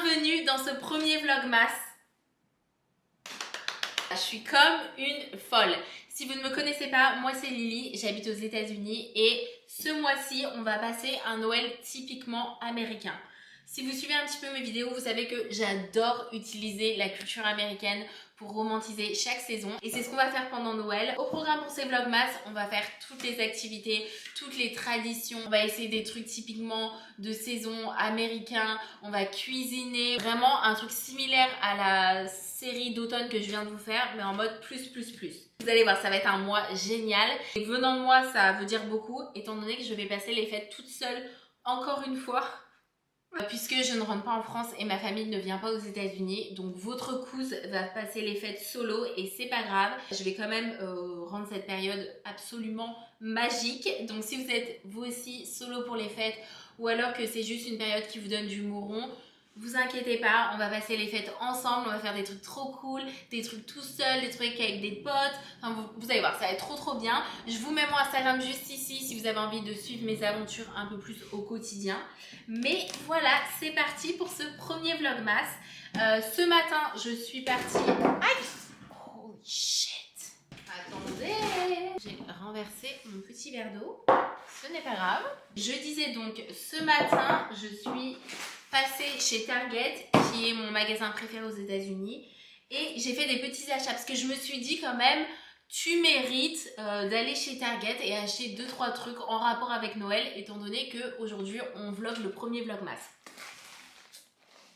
bienvenue dans ce premier vlogmas. Je suis comme une folle. Si vous ne me connaissez pas, moi c'est Lily, j'habite aux États-Unis et ce mois-ci, on va passer un Noël typiquement américain. Si vous suivez un petit peu mes vidéos, vous savez que j'adore utiliser la culture américaine pour romantiser chaque saison. Et c'est ce qu'on va faire pendant Noël. Au programme pour ces vlogmas, on va faire toutes les activités, toutes les traditions. On va essayer des trucs typiquement de saison américain. On va cuisiner. Vraiment un truc similaire à la série d'automne que je viens de vous faire, mais en mode plus. Vous allez voir, ça va être un mois génial. Et venant de moi, ça veut dire beaucoup, étant donné que je vais passer les fêtes toute seule, encore une fois. Puisque je ne rentre pas en France et ma famille ne vient pas aux États-Unis, donc votre couse va passer les fêtes solo et c'est pas grave. Je vais quand même rendre cette période absolument magique. Donc si vous êtes vous aussi solo pour les fêtes ou alors que c'est juste une période qui vous donne du mouron, vous inquiétez pas, on va passer les fêtes ensemble, on va faire des trucs trop cool, des trucs tout seul, des trucs avec des potes. Enfin, vous allez voir, ça va être trop bien. Je vous mets mon Instagram juste ici si vous avez envie de suivre mes aventures un peu plus au quotidien. Mais voilà, c'est parti pour ce premier vlogmas. Ce matin, je suis partie... Aïe! Holy shit! Attendez! J'ai renversé mon petit verre d'eau. Ce n'est pas grave. Je disais donc, ce matin, je suis passée chez Target, qui est mon magasin préféré aux États-Unis, et j'ai fait des petits achats parce que je me suis dit quand même, tu mérites d'aller chez Target et acheter 2-3 trucs en rapport avec Noël, étant donné qu'aujourd'hui on vlog le premier vlogmas.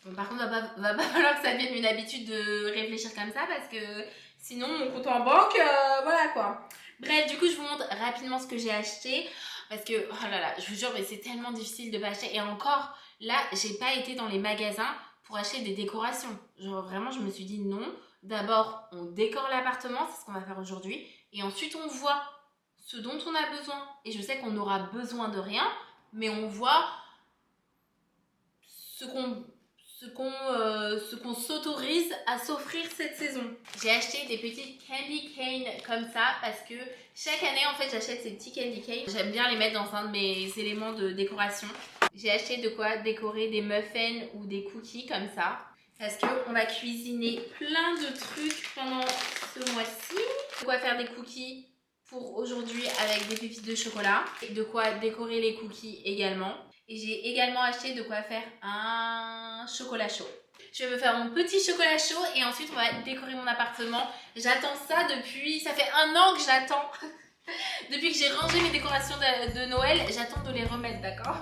Bon, par contre, va pas falloir que ça devienne une habitude de réfléchir comme ça parce que sinon mon compte en banque, voilà quoi. Bref, du coup je vous montre rapidement ce que j'ai acheté parce que, oh là là, je vous jure, mais c'est tellement difficile de pas acheter. Et encore, là, j'ai pas été dans les magasins pour acheter des décorations. Genre vraiment, je me suis dit non. D'abord, on décore l'appartement, c'est ce qu'on va faire aujourd'hui. Et ensuite, on voit ce dont on a besoin. Et je sais qu'on aura besoin de rien, mais on voit ce qu'on s'autorise à s'offrir cette saison. J'ai acheté des petits candy canes comme ça parce que chaque année, en fait, j'achète ces petits candy canes. J'aime bien les mettre dans un de mes éléments de décoration. J'ai acheté de quoi décorer des muffins ou des cookies comme ça. Parce qu'on va cuisiner plein de trucs pendant ce mois-ci. De quoi faire des cookies pour aujourd'hui avec des pépites de chocolat. De quoi décorer les cookies également. Et j'ai également acheté de quoi faire un chocolat chaud. Je vais me faire mon petit chocolat chaud et ensuite on va décorer mon appartement. J'attends ça depuis... Ça fait 1 an que j'attends. Depuis que j'ai rangé mes décorations de Noël, j'attends de les remettre, d'accord ?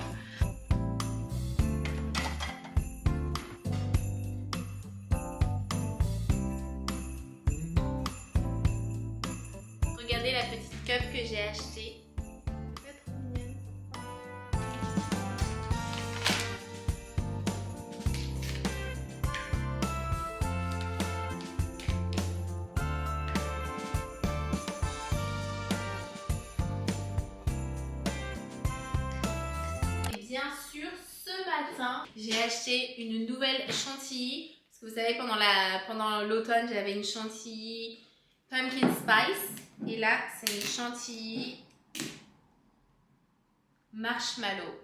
Regardez la petite cup que j'ai achetée. C'est trop mignon. Et bien sûr, ce matin, j'ai acheté une nouvelle chantilly. Parce que vous savez, pendant l'automne, j'avais une chantilly pumpkin spice. Et là, c'est une chantilly marshmallow.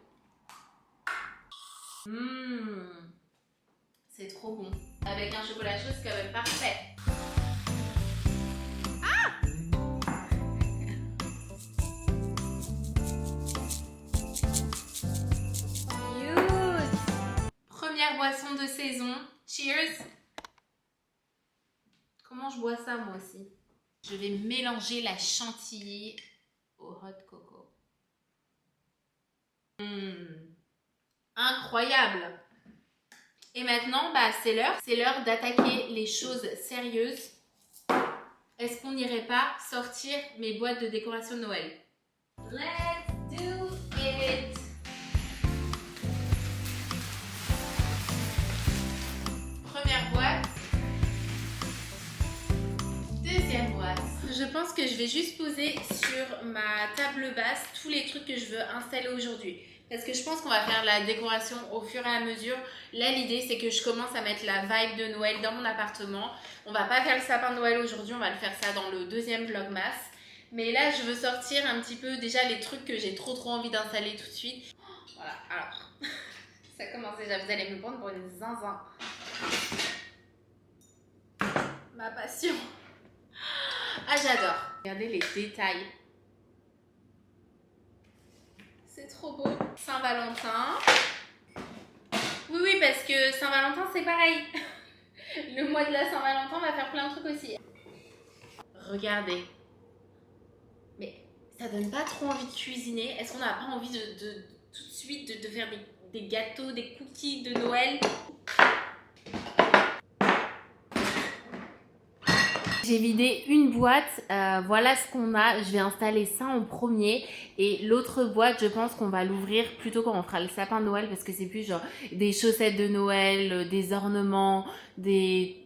C'est trop bon. Avec un chocolat chaud, c'est quand même parfait. Cute. Première boisson de saison. Cheers. Comment je bois ça, moi aussi? Je vais mélanger la chantilly au hot coco. Incroyable! Et maintenant, c'est l'heure d'attaquer les choses sérieuses. Est-ce qu'on n'irait pas sortir mes boîtes de décoration de Noël? Let's do it! Première boîte. Deuxième boîte. Je pense que je vais juste poser sur ma table basse tous les trucs que je veux installer aujourd'hui. Parce que je pense qu'on va faire la décoration au fur et à mesure. Là, l'idée, c'est que je commence à mettre la vibe de Noël dans mon appartement. On va pas faire le sapin de Noël aujourd'hui, on va le faire ça dans le deuxième vlogmas. Mais là, je veux sortir un petit peu déjà les trucs que j'ai trop envie d'installer tout de suite. Voilà, alors, ça commence déjà, vous allez me prendre pour une zinzin. Ma passion. Ah, j'adore. Regardez les détails. C'est trop beau. Saint-Valentin. Oui, oui, parce que Saint-Valentin, c'est pareil. Le mois de la Saint-Valentin, on va faire plein de trucs aussi. Regardez. Mais ça donne pas trop envie de cuisiner. Est-ce qu'on n'a pas envie de tout de suite de faire des gâteaux, des cookies de Noël? J'ai vidé une boîte, voilà ce qu'on a. Je vais installer ça en premier. Et l'autre boîte, je pense qu'on va l'ouvrir plutôt quand on fera le sapin de Noël, parce que c'est plus genre des chaussettes de Noël, des ornements,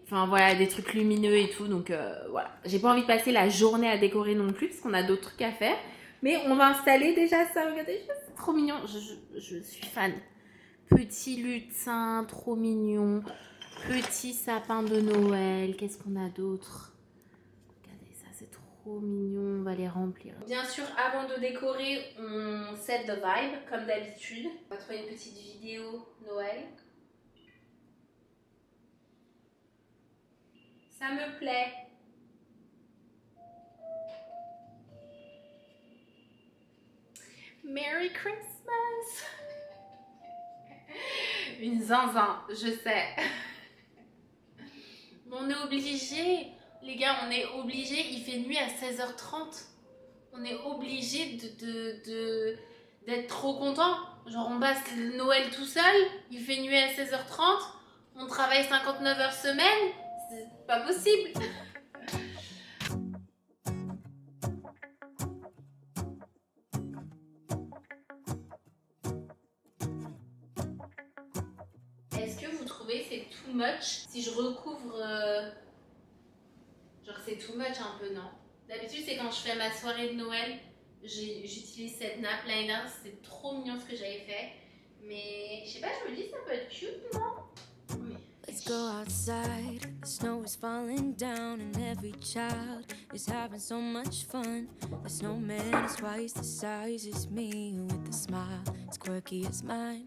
enfin voilà, des trucs lumineux et tout. Donc voilà, j'ai pas envie de passer la journée à décorer non plus, parce qu'on a d'autres trucs à faire. Mais on va installer déjà ça. Regardez, c'est trop mignon. Je suis fan. Petit lutin, trop mignon. Petit sapin de Noël. Qu'est-ce qu'on a d'autre? C'est trop mignon, on va les remplir. Bien sûr, avant de décorer, on set the vibe, comme d'habitude. On va trouver une petite vidéo Noël. Ça me plaît. Merry Christmas. Une zinzin, je sais. Mais on est obligé. Les gars, on est obligé, il fait nuit à 16h30. On est obligé d'être trop content. Genre, on passe le Noël tout seul, il fait nuit à 16h30, on travaille 59 heures semaine, c'est pas possible. Est-ce que vous trouvez c'est too much si je recouvre... Genre c'est too much un peu, non? D'habitude c'est quand je fais ma soirée de Noël, j'utilise cette nappe liner, c'est trop mignon ce que j'avais fait. Mais je sais pas, je me dis ça peut être cute, non? Oui. Let's go outside, the snow is falling down and every child is having so much fun. The snowman is twice the size as me with a smile as quirky as mine.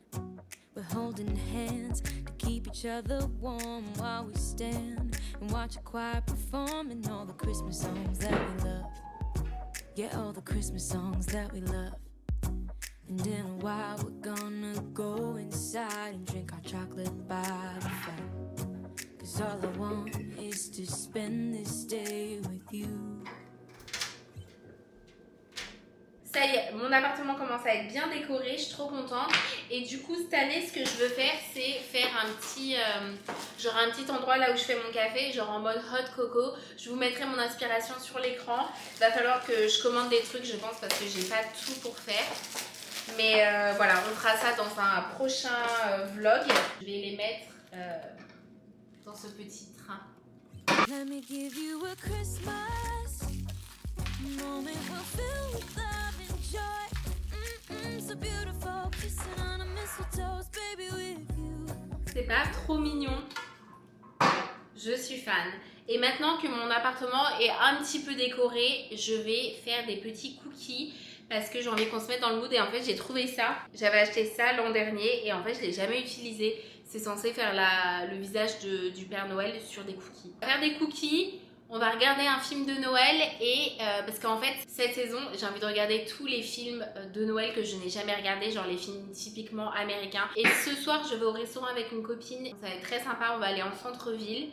We're holding hands to keep each other warm while we stand and watch a choir performing all the Christmas songs that we love. Yeah, all the Christmas songs that we love. And in a while we're gonna go inside and drink our chocolate by the fire. 'Cause all I want is to spend this day with you. Ça y est, mon appartement commence à être bien décoré, je suis trop contente. Et du coup, cette année, ce que je veux faire, c'est faire un petit, genre un petit endroit là où je fais mon café, genre en mode hot coco. Je vous mettrai mon inspiration sur l'écran. Il va falloir que je commande des trucs, je pense, parce que j'ai pas tout pour faire. Mais voilà, on fera ça dans un prochain vlog. Je vais les mettre dans ce petit train. Let me give you a Christmas moment we'll fill with love and joy. So beautiful, kissing on a mistletoe, baby with you. C'est pas trop mignon? Je suis fan. Et maintenant que mon appartement est un petit peu décoré, je vais faire des petits cookies parce que j'ai envie qu'on se mette dans le mood. Et en fait, j'ai trouvé ça. J'avais acheté ça l'an dernier et en fait, je ne l'ai jamais utilisé. C'est censé faire le visage du Père Noël sur des cookies. On va faire des cookies. On va regarder un film de Noël et parce qu'en fait cette saison j'ai envie de regarder tous les films de Noël que je n'ai jamais regardés, genre les films typiquement américains. Et ce soir je vais au restaurant avec une copine, ça va être très sympa, on va aller en centre-ville.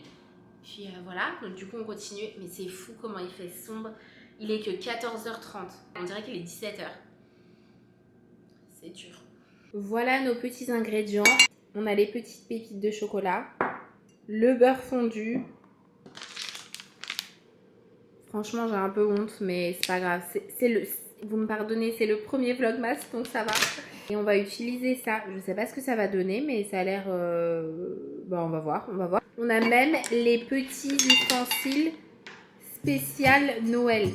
Puis voilà, donc du coup on continue, mais c'est fou comment il fait sombre. Il est que 14h30, on dirait qu'il est 17h. C'est dur. Voilà nos petits ingrédients. On a les petites pépites de chocolat, le beurre fondu. Franchement, j'ai un peu honte, mais c'est pas grave. Vous me pardonnez, c'est le premier vlogmas, donc ça va. Et on va utiliser ça. Je sais pas ce que ça va donner, mais ça a l'air... on va voir, on va voir. On a même les petits ustensiles spécial Noël.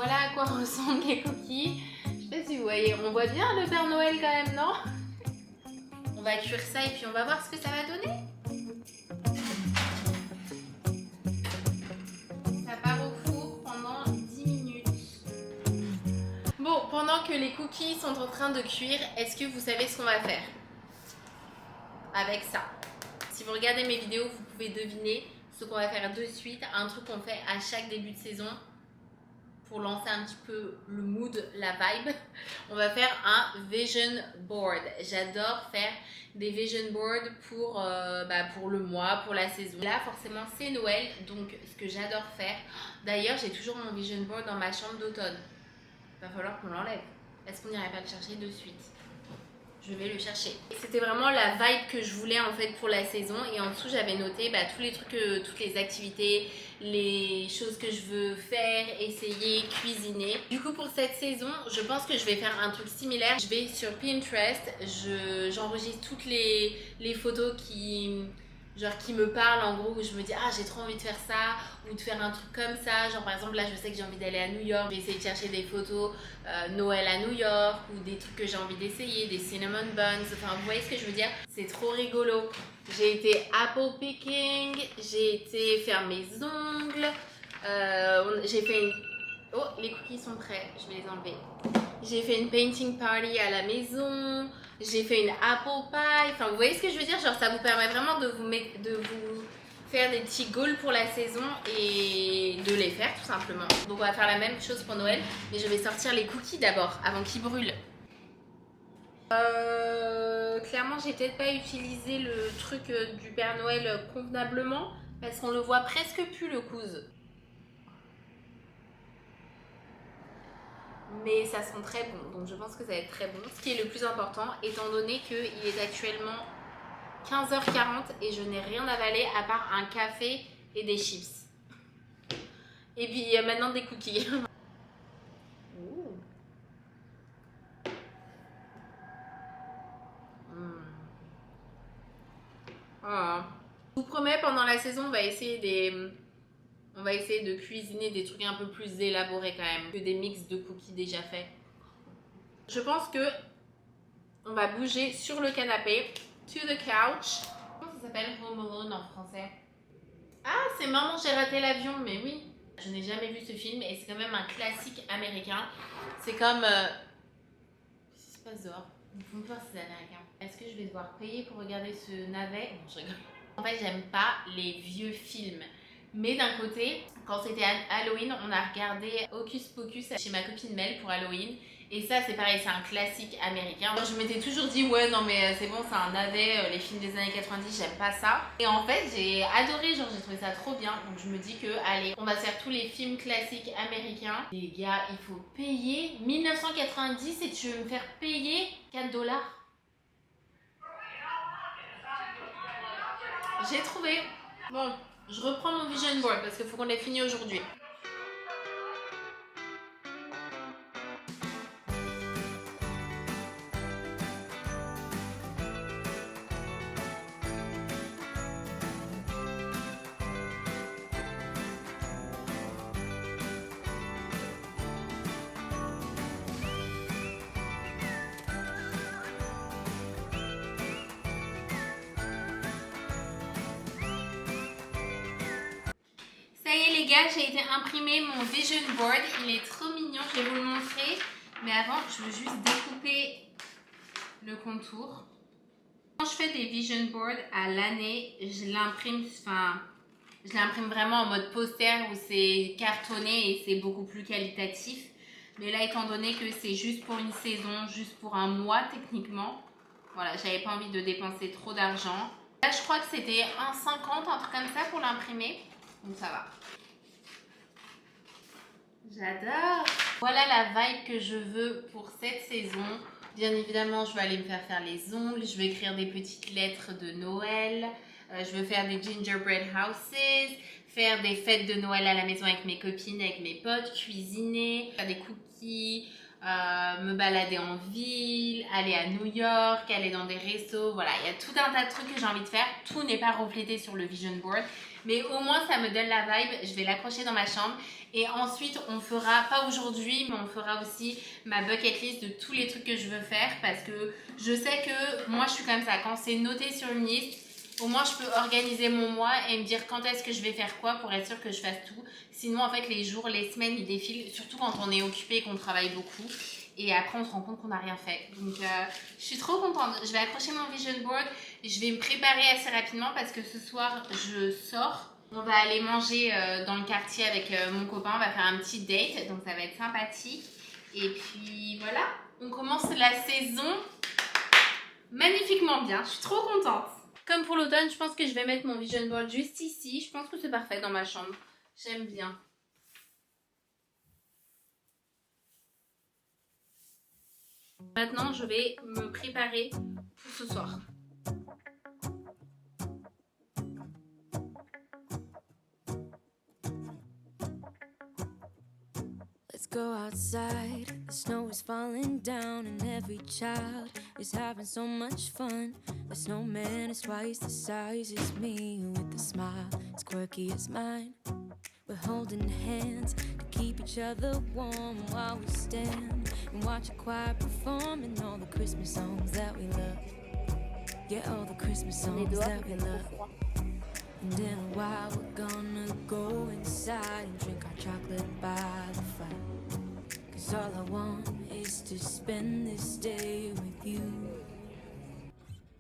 Voilà à quoi ressemblent les cookies. Je sais pas si vous voyez, on voit bien le Père Noël quand même, non? On va cuire ça et puis on va voir ce que ça va donner. Ça part au four pendant 10 minutes. Bon, pendant que les cookies sont en train de cuire, est-ce que vous savez ce qu'on va faire avec ça? Si vous regardez mes vidéos, vous pouvez deviner ce qu'on va faire de suite. Un truc qu'on fait à chaque début de saison pour lancer un petit peu le mood, la vibe. On va faire un vision board. J'adore faire des vision boards pour le mois, pour la saison. Là, forcément, c'est Noël, donc ce que j'adore faire. D'ailleurs, j'ai toujours mon vision board dans ma chambre d'automne. Il va falloir qu'on l'enlève. Est-ce qu'on n'irait pas le chercher de suite? Je vais le chercher. C'était vraiment la vibe que je voulais en fait pour la saison, et en dessous j'avais noté tous les trucs, toutes les activités, les choses que je veux faire, essayer, cuisiner. Du coup pour cette saison, je pense que je vais faire un truc similaire. Je vais sur Pinterest, j'enregistre toutes les photos qui me parlent, en gros, où je me dis ah j'ai trop envie de faire ça, ou de faire un truc comme ça. Genre par exemple là je sais que j'ai envie d'aller à New York, je vais essayer de chercher des photos Noël à New York, ou des trucs que j'ai envie d'essayer, des cinnamon buns, enfin vous voyez ce que je veux dire. C'est trop rigolo. J'ai été apple picking, j'ai été faire mes ongles, j'ai fait une... Oh, les cookies sont prêts, je vais les enlever. J'ai fait une painting party à la maison, j'ai fait une apple pie, enfin vous voyez ce que je veux dire, genre ça vous permet vraiment de vous faire des petits goals pour la saison et de les faire tout simplement. Donc on va faire la même chose pour Noël, mais je vais sortir les cookies d'abord avant qu'ils brûlent. Clairement j'ai peut-être pas utilisé le truc du Père Noël convenablement parce qu'on le voit presque plus le cousse. Mais ça sent très bon, donc je pense que ça va être très bon. Ce qui est le plus important, étant donné qu'il est actuellement 15h40 et je n'ai rien avalé à part un café et des chips. Et puis maintenant des cookies. Ouh. Oh. Je vous promets, pendant la saison, on va essayer de cuisiner des trucs un peu plus élaborés quand même que des mix de cookies déjà faits. Je pense que on va bouger sur le canapé, to the couch. Comment ça s'appelle Home Alone en français? Ah, c'est Maman, j'ai raté l'avion, mais oui. Je n'ai jamais vu ce film et c'est quand même un classique américain. C'est comme... Qu'est-ce qui se passe dehors? Ils font peur ces Américains. Est-ce que je vais devoir payer pour regarder ce navet? Non, je rigole. En fait, j'aime pas les vieux films. Mais d'un côté, quand c'était Halloween, on a regardé Hocus Pocus chez ma copine Mel pour Halloween. Et ça, c'est pareil, c'est un classique américain. Je m'étais toujours dit, ouais, non, mais c'est bon, c'est un navet, les films des années 90, j'aime pas ça. Et en fait, j'ai adoré, genre, j'ai trouvé ça trop bien. Donc, je me dis que, allez, on va faire tous les films classiques américains. Les gars, il faut payer 1990 et tu veux me faire payer 4$. J'ai trouvé. Bon, je reprends mon vision board parce qu'il faut qu'on l'ait fini aujourd'hui. Ça y est les gars, j'ai été imprimer mon vision board. Il est trop mignon, je vais vous le montrer. Mais avant, je veux juste découper le contour. Quand je fais des vision boards à l'année, je l'imprime vraiment en mode poster où c'est cartonné et c'est beaucoup plus qualitatif. Mais là, étant donné que c'est juste pour une saison, juste pour un mois techniquement, voilà, j'avais pas envie de dépenser trop d'argent. Là, je crois que c'était 1,50, un truc comme ça pour l'imprimer. Donc ça va. J'adore. Voilà la vibe que je veux pour cette saison. Bien évidemment, je vais aller me faire les ongles. Je vais écrire des petites lettres de Noël. Je veux faire des gingerbread houses. Faire des fêtes de Noël à la maison avec mes copines, avec mes potes. Cuisiner. Faire des cookies. Me balader en ville. Aller à New York. Aller dans des restos. Voilà, il y a tout un tas de trucs que j'ai envie de faire. Tout n'est pas reflété sur le vision board. Mais au moins ça me donne la vibe, je vais l'accrocher dans ma chambre. Et ensuite on fera, pas aujourd'hui, mais on fera aussi ma bucket list de tous les trucs que je veux faire. Parce que je sais que moi je suis comme ça, quand c'est noté sur une liste, au moins je peux organiser mon mois et me dire quand est-ce que je vais faire quoi pour être sûr que je fasse tout. Sinon en fait les jours, les semaines ils défilent, surtout quand on est occupé et qu'on travaille beaucoup. Et après on se rend compte qu'on n'a rien fait. Donc je suis trop contente. Je vais accrocher mon vision board. Je vais me préparer assez rapidement parce que ce soir je sors. On va aller manger dans le quartier avec mon copain. On va faire un petit date. Donc ça va être sympathique. Et puis voilà. On commence la saison magnifiquement bien. Je suis trop contente. Comme pour l'automne, je pense que je vais mettre mon vision board juste ici. Je pense que c'est parfait dans ma chambre. J'aime bien. Maintenant, je vais me préparer pour ce soir. Let's go outside, the snow is falling down and every child is having so much fun. The snowman is twice the size as me with a smile as quirky as mine. We're holding hands to keep each other warm while we stand and watch a choir performing all the Christmas songs that we love. Yeah, all the Christmas songs that we love. And in a while we're gonna go inside and drink our chocolate by the fire. 'Cause all I want is to spend this day with you.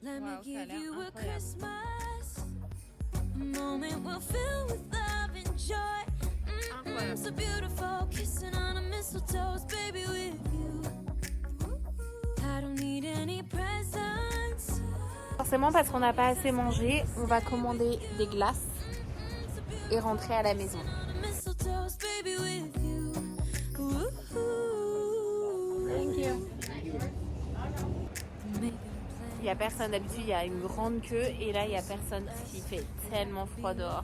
Let me give you a Christmas, a moment we'll fill with love and joy. So beautiful, kissing on a mistletoe, baby with you. I don't need any presents. Forcément parce qu'on n'a pas assez mangé, on va commander des glaces et rentrer à la maison. Thank you. Il n'y a personne, d'habitude il y a une grande queue et là il n'y a personne parce qu'il fait tellement froid dehors.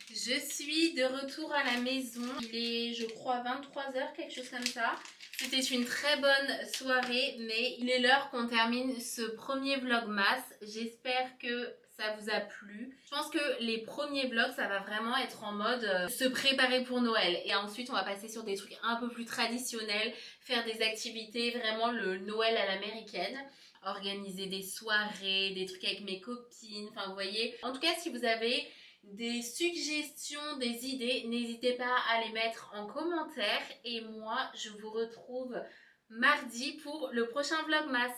Je suis de retour à la maison, il est je crois 23h, quelque chose comme ça. C'était une très bonne soirée, mais il est l'heure qu'on termine ce premier vlogmas. J'espère que ça vous a plu. Je pense que les premiers vlogs, ça va vraiment être en mode se préparer pour Noël. Et ensuite, on va passer sur des trucs un peu plus traditionnels, faire des activités, vraiment le Noël à l'américaine. Organiser des soirées, des trucs avec mes copines, enfin vous voyez. En tout cas, si vous avez des suggestions, des idées, n'hésitez pas à les mettre en commentaire. Et moi, je vous retrouve mardi pour le prochain vlogmas.